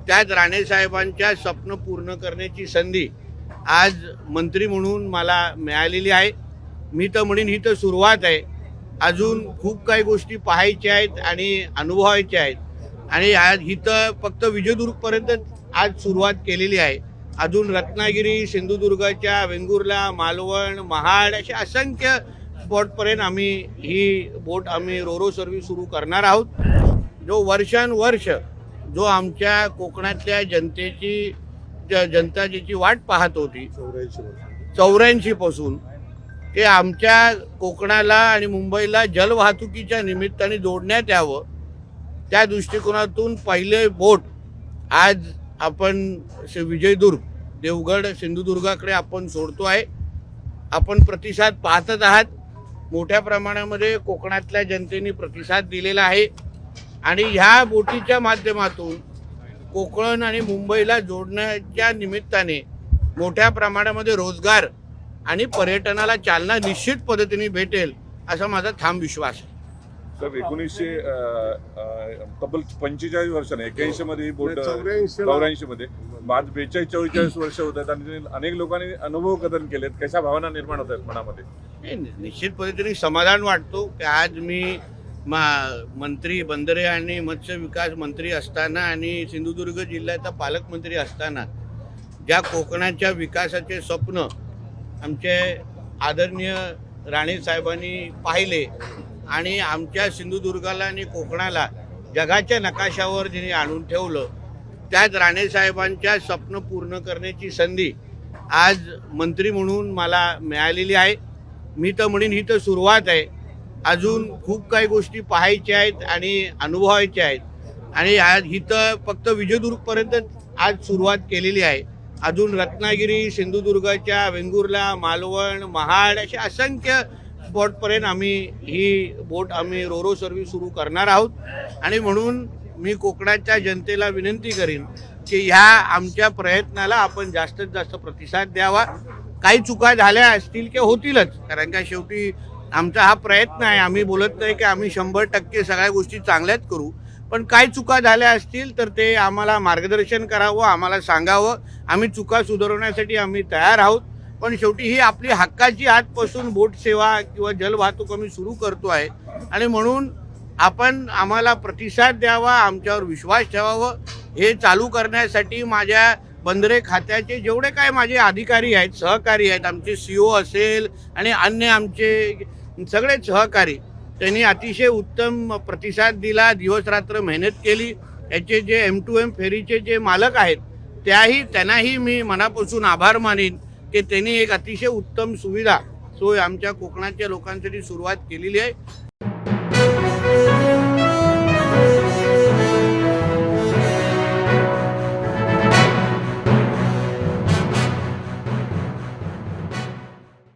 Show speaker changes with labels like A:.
A: त्यात राणेसाहेबांच्या स्वप्न पूर्ण करण्याची संधी आज मंत्री म्हणून मला मिळालेली आहे। मी तर म्हणेन ही तर सुरुवात आहे, अजून खूप काही गोष्टी पाहायच्या आहेत आणि अनुभवायच्या आहेत आणि आज ही तर फक्त विजयदुर्गपर्यंत आज सुरुवात केलेली आहे। अजून रत्नागिरी, सिंधुदुर्गाच्या वेंगुर्ला, मालवण, महाड अशा असंख्य स्पॉटपर्यंत आम्ही ही बोट रोरो सर्व्हिस सुरू करणार आहोत। जो वर्षानुवर्ष जो आमच्या कोकणातल्या जनता ज्याची वाट पाहत होती 84 पासून, ते आमच्या कोकणाला आणि मुंबईला जलवाहतुकीच्या निमित्ताने जोडण्यात यावं, त्या दृष्टिकोनातून पहिले बोट आज आपण विजयदुर्ग, देवगड, सिंधुदुर्गाकडे आपण सोडतो आहे। आपण प्रतिसाद पाहतच आहात, मोठ्या प्रमाणामध्ये कोकणातल्या जनतेने प्रतिसाद दिलेला आहे आणि ह्या बोटीच्या माध्यमातून कोकण आणि मुंबईला जोडण्याच्या निमित्ताने मोठ्या प्रमाणामध्ये रोजगार आणि पर्यटनाला चालना निश्चित पद्धतीने भेटेल असा माझा ठाम विश्वास आहे।
B: सर, 1900 तब्बल 45 वर्षाने 81 मध्ये ही बोट 84 मध्ये आज 42-44 वर्ष होत आहेत आणि अनेक लोकांनी अनुभव कथन केलेत। कशा भावना निर्माण होत आहेत मनामध्ये?
A: निश्चित पद्धतीने समाधान वाटतो की आज मी मंत्री बंदरे आणि मत्स्य विकास मंत्री असताना आणि सिंधुदुर्ग जिल्ह्याचा पालकमंत्री असताना ज्या कोकणाच्या विकासाचे स्वप्न आमचे आदरणीय राणेसाहेबांनी पाहिले आणि आमच्या सिंधुदुर्गाला आणि कोकणाला जगाच्या नकाशावर जिने आणून ठेवलं, त्यात राणेसाहेबांच्या स्वप्न पूर्ण करण्याची संधी आज मंत्री म्हणून मला मिळालेली आहे। मी तर म्हणेन ही तर सुरुवात आहे, अजून खूप काही गोष्टी पाहायच्या आहेत आणि अनुभवायच्या आहेत आणि आज ही तर फक्त विजयदुर्गपर्यंत आज सुरुवात केलेली आहे। अजून रत्नागिरी, सिंधुदुर्गाच्या वेंगुर्ला, मालवण, महाड अशा असंख्य स्पॉटपर्यंत ही बोट रोरो सर्व्हिस सुरू करणार आहोत आणि म्हणून मी कोकणाच्या जनतेला विनंती करीन की ह्या आमच्या प्रयत्नाला आपण जास्तीत जास्त प्रतिसाद द्यावा। काही चुका झाल्या असतील की होतीलच, कारण का शेवटी आमचा हा प्रयत्न आहे। आम्ही बोलत नाही की आम्ही 100% सगळ्या गोष्टी चांगल्याच करू, पण काही चुका झाल्या असतील तर ते आम्हाला मार्गदर्शन करावं, आम्हाला सांगावं। आम्ही चुका सुधारवण्यासाठी आम्ही तयार आहोत, पण शेवटी ही आपली हक्काची आजपासून बोट सेवा किंवा जलवाहतूक आम्ही सुरू करतो आहे आणि म्हणून आपण आम्हाला प्रतिसाद द्यावा, आमच्यावर विश्वास ठेवावं। हे चालू करण्यासाठी माझ्या बंदरे खात्याचे जेवढे काय माझे अधिकारी आहेत, सहकारी आहेत, आमचे CO असेल आणि अन्य आमचे सगळे सहकारी, त्यांनी अतिशय उत्तम प्रतिसाद दिला, दिवस रात्र मेहनत केली। याचे जे M2M फेरीचे जे मालक आहेत त्यांनाही मी मनापासून आभार मानेन की त्यांनी एक अतिशय उत्तम सोय आमच्या कोकणाच्या लोकांसाठी सुरुवात केलेली आहे।